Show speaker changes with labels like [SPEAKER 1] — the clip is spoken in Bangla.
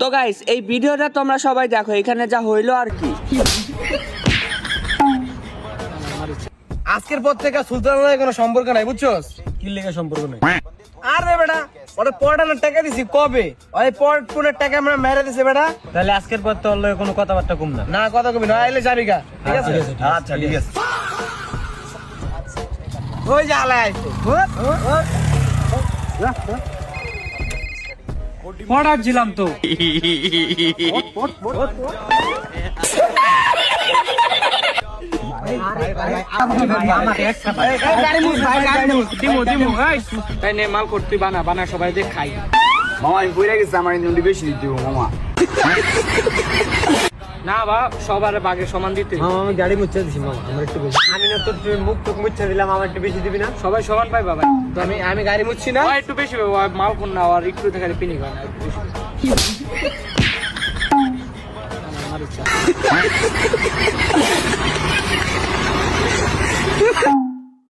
[SPEAKER 1] তো গাইস এই ভিডিওটা তোমরা সবাই দেখো, এখানে যা হইলো আর কি।
[SPEAKER 2] আজকের পর থেকে সুলতানের কোনো সম্পর্ক নাই, বুঝছস?
[SPEAKER 3] কি লেগে সম্পর্ক নাই?
[SPEAKER 2] আরে বেটা ওটা পড়ানোর টাকা দিছি কবে, ওই পড়ানোর টাকা আমরা মেরে দিছি বেটা।
[SPEAKER 3] তাহলে আজকের পর তো অল্প কোনো কথাবার্তা কম না।
[SPEAKER 2] না কথা কবি না, আইলে যাবি গা, ঠিক আছে?
[SPEAKER 3] আচ্ছা ঠিক আছে।
[SPEAKER 2] ওই যে আলাই আইছে।
[SPEAKER 3] পড়ার ছিলাম তো। মাল করতে বানা বানা সবাই দেখ খাই।
[SPEAKER 4] মামা আমি পড়ে গেছি, আমার ইন্দ্র বেশি দিতে মামা।
[SPEAKER 3] না বা সবার বাগে সমান দিতে।
[SPEAKER 2] আমি গাড়ি মুচ্ছে দিছি মামা, আমার একটু বেশি। আমি না তোর মুখ টুক মুচ্ছে দিলাম, আমার একটু বেশি দিবি না?
[SPEAKER 3] সবাই সমান পাই বাবা।
[SPEAKER 2] তো আমি গাড়ি মুচ্ছি না,
[SPEAKER 3] একটু বেশি পাবো, মাল কোন না আর একটু থেকে পিনি হয় না, একটু বেশি। আমার ইচ্ছা।